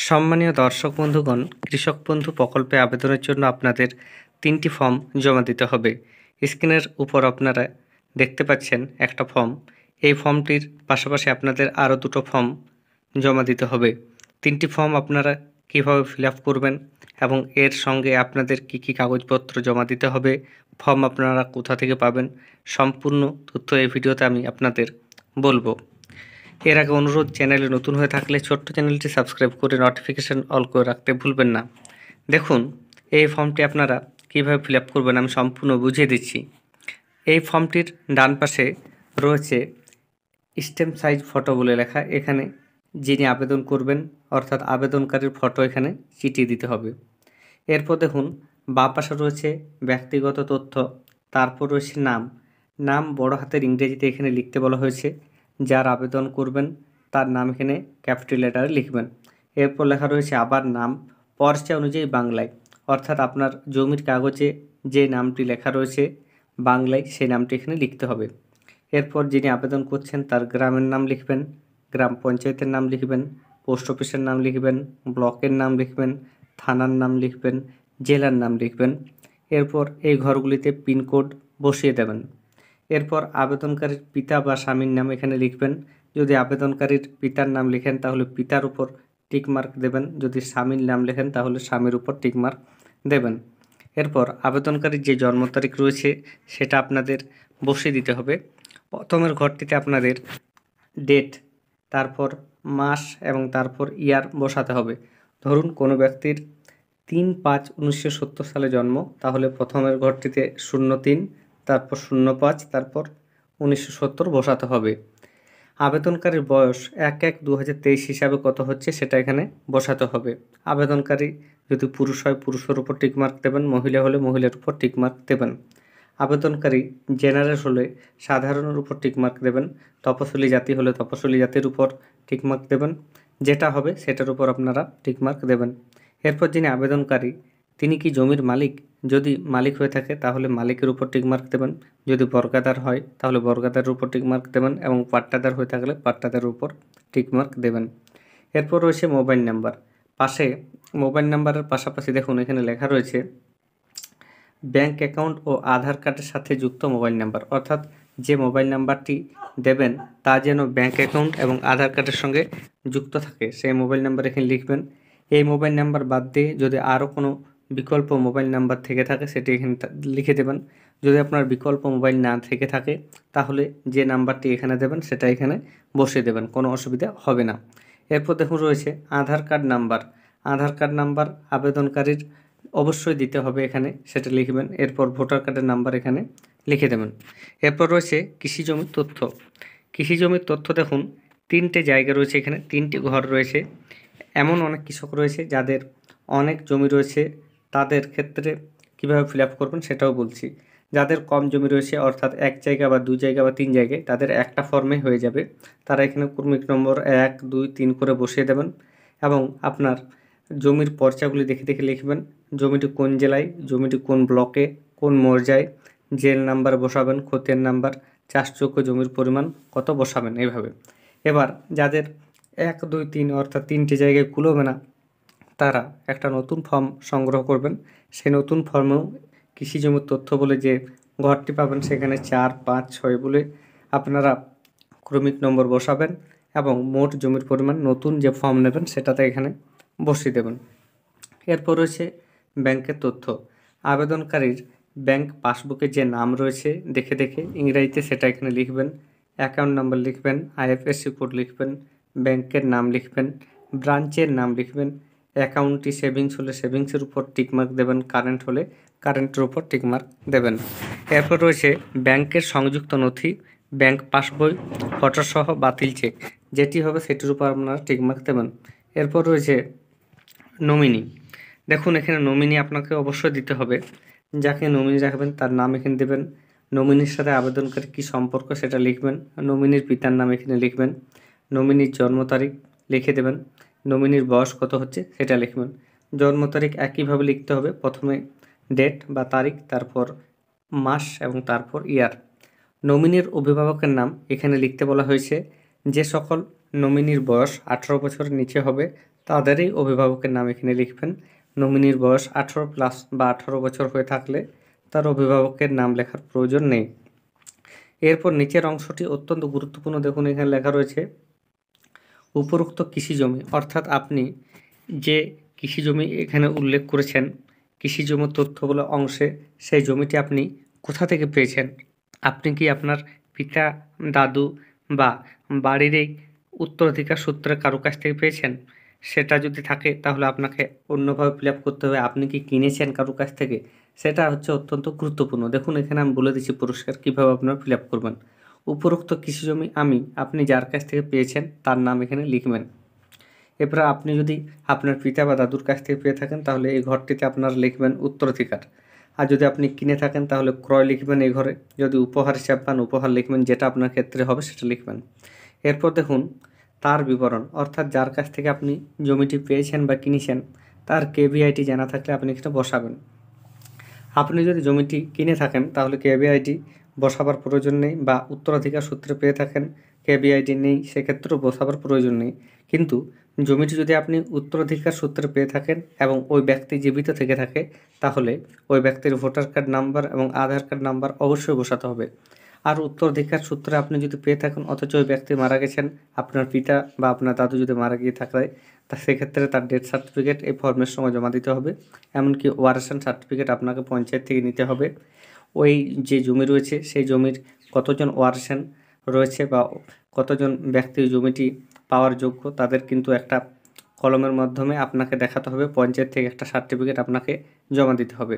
সম্মানীয় দর্শক বন্ধুগণ, কৃষক বন্ধু প্রকল্পে আবেদনের জন্য আপনাদের 3টি ফর্ম জমা দিতে হবে। স্ক্রিনের উপর আপনারা দেখতে পাচ্ছেন একটা ফর্ম। এই ফর্মটির পাশাপাশি আপনাদের আরও 2টো ফর্ম জমা দিতে হবে। 3টি ফর্ম আপনারা কীভাবে ফিল আপ করবেন এবং এর সঙ্গে আপনাদের কী কী কাগজপত্র জমা দিতে হবে, ফর্ম আপনারা কোথা থেকে পাবেন, সম্পূর্ণ তথ্য এই ভিডিওতে আমি আপনাদের বলবো। এর আগে অনুরোধ, চ্যানেলে নতুন হয়ে থাকলে ছোট্ট চ্যানেলটি সাবস্ক্রাইব করে নোটিফিকেশান অল করে রাখতে ভুলবেন না। দেখুন, এই ফর্মটি আপনারা কীভাবে ফিল আপ করবেন আমি সম্পূর্ণ বুঝিয়ে দিচ্ছি। এই ফর্মটির ডান পাশে রয়েছে স্ট্যাম্প সাইজ ফটো বলে লেখা। এখানে যিনি আবেদন করবেন অর্থাৎ আবেদনকারীর ফটো এখানে চিটিয়ে দিতে হবে। এরপর দেখুন, বাঁ পাশে রয়েছে ব্যক্তিগত তথ্য, তারপর রয়েছে নাম বড় হাতের ইংরেজিতে এখানে লিখতে বলা হয়েছে। যার আবেদন করবেন তার নাম এখানে ক্যাপিটাল লেটারে লিখবেন। এরপর লেখা রয়েছে আবার নাম পর্চা অনুযায়ী বাংলায়, অর্থাৎ আপনার জমির কাগজে যে নামটি লেখা রয়েছে বাংলায় সেই নামটি এখানে লিখতে হবে। এরপর যিনি আবেদন করছেন তার গ্রামের নাম লিখবেন, গ্রাম পঞ্চায়েতের নাম লিখবেন, পোস্ট অফিসের নাম লিখবেন, ব্লকের নাম লিখবেন, থানার নাম লিখবেন, জেলার নাম লিখবেন। এরপর এই ঘরগুলিতে পিনকোড বসিয়ে দেবেন। এরপর আবেদনকারীর পিতা বা স্বামীর নাম এখানে লিখবেন। যদি আবেদনকারীর পিতার নাম লিখেন তাহলে পিতার উপর টিকমার্ক দেবেন, যদি স্বামীর নাম লেখেন তাহলে স্বামীর উপর টিকমার্ক দেবেন। এরপর আবেদনকারীর যে জন্ম তারিখ রয়েছে সেটা আপনাদের বসিয়ে দিতে হবে। প্রথমের ঘরটিতে আপনাদের ডেট, তারপর মাস এবং তারপর ইয়ার বসাতে হবে। ধরুন কোনো ব্যক্তির 3/5/1970 সালে জন্ম, তাহলে প্রথমের ঘরটিতে 03, তারপর 05, তারপর 1970 বসাতে হবে। আবেদনকারীর বয়স 1/1/2023 হিসাবে কত হচ্ছে সেটা এখানে বসাতে হবে। আবেদনকারী যদি পুরুষ হয় পুরুষের উপর টিকমার্ক দেবেন, মহিলা হলে মহিলার উপর টিকমার্ক দেবেন। আবেদনকারী জেনারেল হলে সাধারণের উপর টিকমার্ক দেবেন, তপশিলি জাতি হলে তপশিলি জাতির উপর টিকমার্ক দেবেন। যেটা হবে সেটার উপর আপনারা টিকমার্ক দেবেন। এরপর যিনি আবেদনকারী তিনি কি জমির মালিক? যদি মালিক হয়ে থাকে তাহলে মালিকের উপর টিকমার্ক দেবেন, যদি বর্গাদার হয় তাহলে বর্গাদারের উপর টিকমার্ক দেবেন এবং পাট্টাদার হয়ে থাকলে পাট্টাদারের উপর টিকমার্ক দেবেন। এরপর রয়েছে মোবাইল নাম্বার। পাশে মোবাইল নাম্বারের পাশাপাশি দেখুন এখানে লেখা রয়েছে ব্যাঙ্ক অ্যাকাউন্ট ও আধার কার্ডের সাথে যুক্ত মোবাইল নাম্বার, অর্থাৎ যে মোবাইল নাম্বারটি দেবেন তা যেন ব্যাঙ্ক অ্যাকাউন্ট এবং আধার কার্ডের সঙ্গে যুক্ত থাকে সেই মোবাইল নাম্বার এখানে লিখবেন। এই মোবাইল নাম্বার বাদ দিয়ে যদি আরও কোনো বিকল্প মোবাইল নাম্বার থেকে থাকে সেটি এখানে লিখে দেবেন। যদি আপনার বিকল্প মোবাইল না থেকে থাকে তাহলে যে নাম্বারটি এখানে দেবেন সেটা এখানে বসিয়ে দেবেন, কোনো অসুবিধা হবে না। এরপর দেখুন রয়েছে আধার কার্ড নাম্বার। আধার কার্ড নাম্বার আবেদনকারীর অবশ্যই দিতে হবে এখানে, সেটা লিখবেন। এরপর ভোটার কার্ডের নাম্বার এখানে লিখে দেবেন। এরপর রয়েছে কৃষি জমির তথ্য। কৃষি জমির তথ্য দেখুন 3টে জায়গা রয়েছে, এখানে 3টি ঘর রয়েছে। এমন অনেক কৃষক রয়েছে যাদের অনেক জমি রয়েছে, তাদের ক্ষেত্রে কিভাবে ফিল আপ করবেন সেটাও বলছি। যাদের কম জমি রয়েছে অর্থাৎ 1 জায়গা বা 2 জায়গা বা 3 জায়গায়, তাদের একটা ফর্মে হয়ে যাবে। তারা এখানে ক্রমিক নম্বর 1, 2, 3 করে বসিয়ে দেবেন এবং আপনার জমির পর্চাগুলি দেখে দেখে লিখবেন। জমিটি কোন জেলায়, জমিটি কোন ব্লকে, কোন মৌজায়, জেল নাম্বার বসাবেন, খতিয়ান নাম্বার, চাষযোগ্য জমির পরিমাণ কত বসাবেন এইভাবে। এবার যাদের 1, 2, 3 অর্থাৎ 3টে জায়গায় কুলোবে না তারা একটা নতুন ফর্ম সংগ্রহ করবেন। সেই নতুন ফর্মেও কৃষি জমির তথ্য বলে যে ঘরটি পাবেন সেখানে 4, 5, 6 বলে আপনারা ক্রমিক নম্বর বসাবেন এবং মোট জমির পরিমাণ নতুন যে ফর্ম নেবেন সেটাতে এখানে বসিয়ে দেবেন। এরপর রয়েছে ব্যাংকের তথ্য। আবেদনকারীর ব্যাংক পাসবুকে যে নাম রয়েছে দেখে দেখে ইংরেজিতে সেটা এখানে লিখবেন। অ্যাকাউন্ট নাম্বার লিখবেন, আইএফএসসি কোড লিখবেন, ব্যাংকের নাম লিখবেন, ব্রাঞ্চের নাম লিখবেন। অ্যাকাউন্টটি সেভিংস হলে সেভিংসের উপর টিকমার্ক দেবেন, কারেন্ট হলে কারেন্টের উপর টিকমার্ক দেবেন। এরপর রয়েছে ব্যাংকের সংযুক্ত নথি, ব্যাংক পাসবই, ফটোসহ বাতিল চেক, যেটি হবে সেটির উপর আপনারা টিকমার্ক দেবেন। এরপর রয়েছে নমিনি। দেখুন এখানে নমিনি আপনাকে অবশ্যই দিতে হবে। যাকে নমিনি রাখবেন তার নাম এখানে দেবেন। নমিনির সাথে আবেদনকারী কী সম্পর্ক সেটা লিখবেন। নমিনির পিতার নাম এখানে লিখবেন। নমিনির জন্ম তারিখ লিখে দেবেন। নমিনির বয়স কত হচ্ছে সেটা লিখবেন। জন্ম তারিখ একইভাবে লিখতে হবে, প্রথমে ডেট বা তারিখ, তারপর মাস এবং তারপর ইয়ার। নমিনির অভিভাবকের নাম এখানে লিখতে বলা হয়েছে। যে সকল নমিনির বয়স 18 বছরের নিচে হবে তাদেরই অভিভাবকের নাম এখানে লিখবেন। নমিনির বয়স 18+ বা 18 বছর হয়ে থাকলে তার অভিভাবকের নাম লেখার প্রয়োজন নেই। এরপর নিচের অংশটি অত্যন্ত গুরুত্বপূর্ণ, দেখুন এখানে লেখা রয়েছে উপরোক্ত কৃষি জমি, অর্থাৎ আপনি যে কৃষি জমি এখানে উল্লেখ করেছেন কৃষি জমির তথ্যগুলো অংশে, সেই জমিটি আপনি কোথা থেকে পেয়েছেন। আপনি কি আপনার পিতা, দাদু বা বাড়ির এই উত্তরাধিকার সূত্রে কারো কাছ থেকে পেয়েছেন? সেটা যদি থাকে তাহলে আপনাকে অন্যভাবে ফিল আপ করতে হবে। আপনি কি কিনেছেন কারো কাছ থেকে, সেটা হচ্ছে অত্যন্ত গুরুত্বপূর্ণ। দেখুন এখানে আমি বলে দিচ্ছি পুরস্কার কীভাবে আপনারা ফিল আপ করবেন। উপরোক্ত কৃষি জমি আপনি যার কাছ থেকে পেয়েছেন তার নাম এখানে লিখবেন। এরপর আপনি যদি আপনার পিতা বা দাদুর কাছ থেকে পেয়ে থাকেন তাহলে এই ঘরটিতে আপনারা লিখবেন উত্তরাধিকার। আর যদি আপনি কিনে থাকেন তাহলে ক্রয় লিখবেন এই ঘরে। যদি উপহার হিসাব পান উপহার লিখবেন, যেটা আপনার ক্ষেত্রে হবে সেটা লিখবেন। এরপর দেখুন তার বিবরণ, অর্থাৎ যার কাছ থেকে আপনি জমিটি পেয়েছেন বা কিনেছেন তার কেভিআইটি জানা থাকলে আপনি এখানে বসাবেন। আপনি যদি জমিটি কিনে থাকেন তাহলে কেভিআইটি বসাবার প্রয়োজন নেই, বা উত্তরাধিকার সূত্রে পেয়ে থাকেন কেভিআইটি নেই, সেক্ষেত্রেও বসাবার প্রয়োজন নেই। কিন্তু জমিটি যদি আপনি উত্তরাধিকার সূত্রে পেয়ে থাকেন এবং ওই ব্যক্তি জীবিত থেকে থাকে তাহলে ওই ব্যক্তির ভোটার কার্ড নাম্বার এবং আধার কার্ড নাম্বার অবশ্যই বসাতে হবে। আর উত্তরাধিকার সূত্রে আপনি যদি পেয়ে থাকেন অথচ ওই ব্যক্তি মারা গেছেন, আপনার পিতা বা আপনার দাদু যদি মারা গিয়ে থাকে তা সেক্ষেত্রে তার ডেথ সার্টিফিকেট এই ফর্মের সময় জমা দিতে হবে। এমনকি ওয়ারেশন সার্টিফিকেট আপনাকে পঞ্চায়েত থেকে নিতে হবে। ওই যে জমি রয়েছে সেই জমির কতজন ওয়ারেশন রয়েছে বা কতজন ব্যক্তি জমিটি পাওয়ার যোগ্য তাদের কিন্তু একটা কলমের মাধ্যমে আপনাকে দেখাতে হবে। পঞ্চায়েত থেকে একটা সার্টিফিকেট আপনাকে জমা দিতে হবে।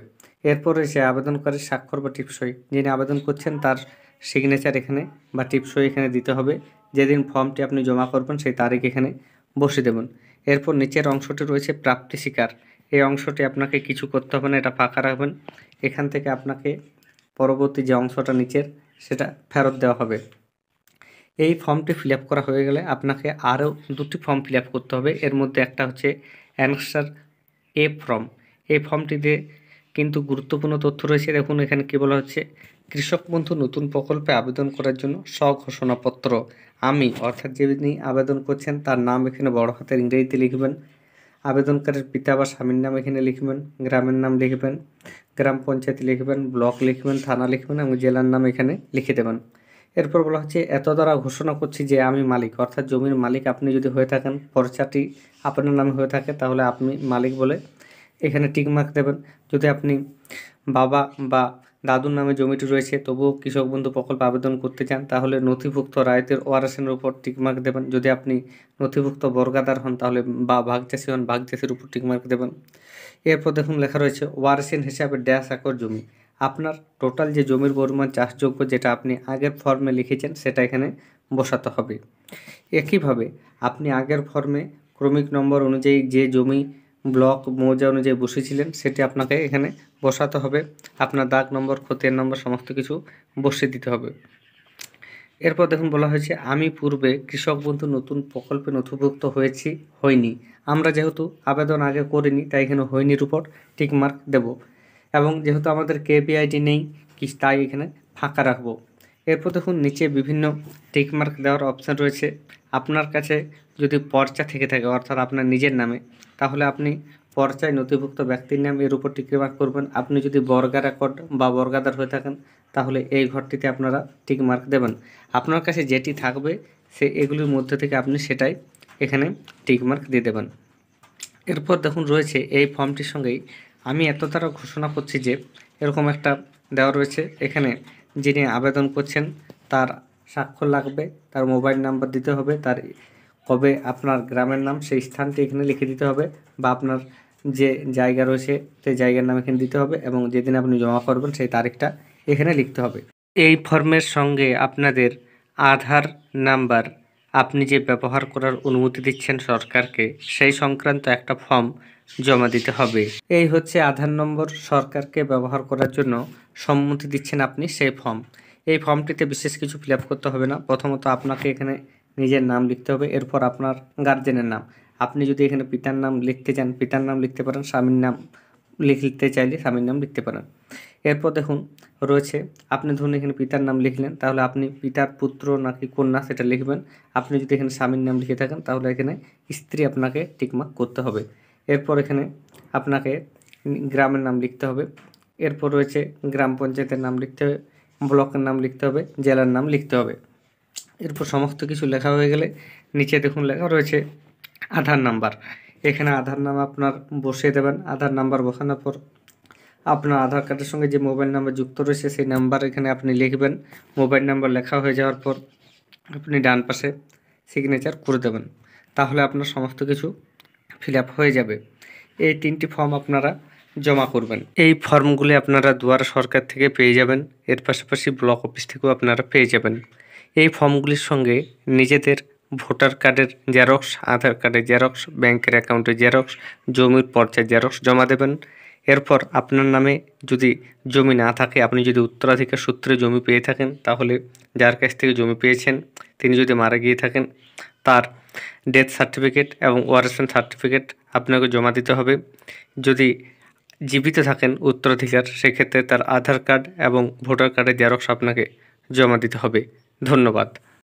এরপর রয়েছে আবেদনকারীর স্বাক্ষর বা টিপসই। যিনি আবেদন করছেন তার সিগনেচার এখানে বা টিপসই এখানে দিতে হবে। যেদিন ফর্মটি আপনি জমা করবেন সেই তারিখ এখানে বসিয়ে দেবেন। এরপর নিচের অংশটি রয়েছে প্রাপ্তি স্বীকার। এই অংশটি আপনাকে কিছু করতে হবে না, এটা ফাঁকা রাখবেন। এখান থেকে আপনাকে পরবর্তী যে অংশটা নিচের সেটা ফেরত দেওয়া হবে। এই ফর্মটি ফিল আপ করা হয়ে গেলে আপনাকে আরও দুটি ফর্ম ফিল আপ করতে হবে। এর মধ্যে একটা হচ্ছে অ্যানসার এ ফর্ম। এই ফর্মটিতে কিন্তু গুরুত্বপূর্ণ তথ্য রয়েছে। দেখুন এখানে কী বলা হচ্ছে, কৃষক বন্ধু নতুন প্রকল্পে আবেদন করার জন্য স্বঘোষণাপত্র। অর্থাৎ যিনি আবেদন করছেন তার নাম এখানে বড় হাতের ইংরেজিতে লিখবেন। আবেদনকারীর পিতা বা স্বামীর নাম এখানে লিখবেন, গ্রামের নাম লিখবেন, গ্রাম পঞ্চায়েত লিখবেন, ব্লক লিখবেন, থানা লিখবেন এবং জেলার নাম এখানে লিখে দেবেন। এরপর বলা হচ্ছে এত দ্বারা ঘোষণা করছি যে আমি মালিক, অর্থাৎ জমির মালিক আপনি যদি হয়ে থাকেন, পর্চাটি আপনার নামে হয়ে থাকে তাহলে আপনি মালিক বলে এখানে টিকমার্ক দেবেন। যদি আপনি বাবা বা দাদুর নামে জমিটি রয়েছে তবুও কৃষক বন্ধু প্রকল্পে আবেদন করতে চান তাহলে নথিভুক্ত রায়তের ওয়ারেশনের উপর টিকমার্ক দেবেন। যদি আপনি নথিভুক্ত বর্গাদার হন তাহলে বা ভাগচাষি হন ভাগচাষির উপর টিকমার্ক দেবেন। এরপর দেখুন লেখা রয়েছে ওয়ারেশন হিসাবে ড্যাশ একর জমি। আপনার টোটাল যে জমির পরিমাণ চাষযোগ্য যেটা আপনি আগের ফর্মে লিখেছেন সেটা এখানে বসাতে হবে। একইভাবে আপনি আগের ফর্মে ক্রমিক নম্বর অনুযায়ী যে জমি ব্লক মৌজা অনুযায়ী বসেছিলেন সেটি আপনাকে এখানে বসাতে হবে। আপনার দাগ নম্বর খতিয়ান নম্বর সমস্ত কিছু বসিয়ে দিতে হবে। এরপর দেখুন বলা হয়েছে আমি পূর্বে কৃষক বন্ধু নতুন প্রকল্পে নথিভুক্ত হয়েছি হয়নি। আমরা যেহেতু আবেদন আগে করিনি তাই এখানে হয়নির উপর টিকমার্ক দেব, এবং যেহেতু আমাদের কেপিআইডি নেই তাই এখানে ফাঁকা রাখবো। এরপর দেখুন নিচে বিভিন্ন টিকমার্ক দেওয়ার অপশান রয়েছে। আপনার কাছে যদি পর্চা থেকে থাকে অর্থাৎ আপনার নিজের নামে তাহলে আপনি পর্চায় নথিভুক্ত ব্যক্তির নাম এর উপর টিকমার্ক করবেন। আপনি যদি বর্গা রেকর্ড বা বর্গাদার হয়ে থাকেন তাহলে এই ঘরটিতে আপনারা টিকমার্ক দেবেন। আপনার কাছে যেটি থাকবে এগুলির মধ্যে থেকে আপনি সেটাই এখানে টিকমার্ক দিয়ে দেবেন। এরপর দেখুন রয়েছে এই ফর্মটির সঙ্গেই আমি এত দ্বারা ঘোষণা করছি যে এরকম একটা দেওয়া রয়েছে। এখানে যিনি আবেদন করছেন তার স্বাক্ষর লাগবে, তার মোবাইল নাম্বার দিতে হবে, তার কবে আপনার গ্রামের নাম সেই স্থানটি এখানে লিখে দিতে হবে, বা আপনার যে জায়গা রয়েছে সেই জায়গার নাম এখানে দিতে হবে, এবং যেদিন আপনি জমা করবেন সেই তারিখটা এখানে লিখতে হবে। এই ফর্মের সঙ্গে আপনাদের আধার নাম্বার, আপনি যে ব্যবহার করার অনুমতি দিচ্ছেন সরকারকে সেই সংক্রান্ত একটা ফর্ম জমা দিতে হবে। এই হচ্ছে আধার নম্বর সরকারকে ব্যবহার করার জন্য সম্মতি দিচ্ছেন আপনি সেই ফর্ম। এই ফর্মটিতে বিশেষ কিছু ফিল আপ করতে হবে না। প্রথমত আপনাকে এখানে নিজের নাম লিখতে হবে, এরপর আপনার গার্জেনের নাম। আপনি যদি এখানে পিতার নাম লিখতে চান পিতার নাম লিখতে পারেন, স্বামীর নাম লিখতে চাইলে স্বামীর নাম লিখতে পারেন। এরপর দেখুন রয়েছে, আপনি ধরুন এখানে পিতার নাম লিখলেন, তাহলে আপনি পিতার পুত্র নাকি কন্যা সেটা লিখবেন। আপনি যদি এখানে স্বামীর নাম লিখে থাকেন তাহলে এখানে স্ত্রী আপনাকে টিকমার্ক করতে হবে। এরপর এখানে আপনাকে গ্রামের নাম লিখতে হবে। এরপর রয়েছে গ্রাম পঞ্চায়েতের নাম লিখতে হবে, ব্লকের নাম লিখতে হবে, জেলার নাম লিখতে হবে। এরপর সমস্ত কিছু লেখা হয়ে গেলে নিচে দেখুন লেখা রয়েছে আধার নাম্বার। এখানে আধার নাম আপনার বসিয়ে দেবেন। আধার নাম্বার বসানোর পর আপনার আধার কার্ডের সঙ্গে যে মোবাইল নাম্বার যুক্ত রয়েছে সেই নাম্বার এখানে আপনি লিখবেন। মোবাইল নাম্বার লেখা হয়ে যাওয়ার পর আপনি ডান পাশে সিগনেচার করে দেবেন, তাহলে আপনার সমস্ত কিছু ফিল আপ হয়ে যাবে। এই 3টি ফর্ম আপনারা জমা করবেন। এই ফর্মগুলি আপনারা দুয়ারে সরকার থেকে পেয়ে যাবেন, এর পাশাপাশি ব্লক অফিস থেকেও আপনারা পেয়ে যাবেন। এই ফর্মগুলির সঙ্গে নিজেদের ভোটার কার্ডের জেরক্স, আধার কার্ডের জেরক্স, ব্যাংকের অ্যাকাউন্টের জেরক্স, জমির পর্চার জেরক্স জমা দেবেন। এরপর আপনার নামে যদি জমি না থাকে, আপনি যদি উত্তরাধিকার সূত্রে জমি পেয়ে থাকেন, তাহলে যার কাছ থেকে জমি পেয়েছেন তিনি যদি মারা গিয়ে থাকেন তার ডেথ সার্টিফিকেট এবং ওয়ারেসমেন্ট সার্টিফিকেট আপনাকে জমা দিতে হবে। যদি জীবিত থাকেন উত্তরাধিকার, সেক্ষেত্রে তার আধার কার্ড এবং ভোটার কার্ডের জেরক্স আপনাকে জমা দিতে হবে। ধন্যবাদ।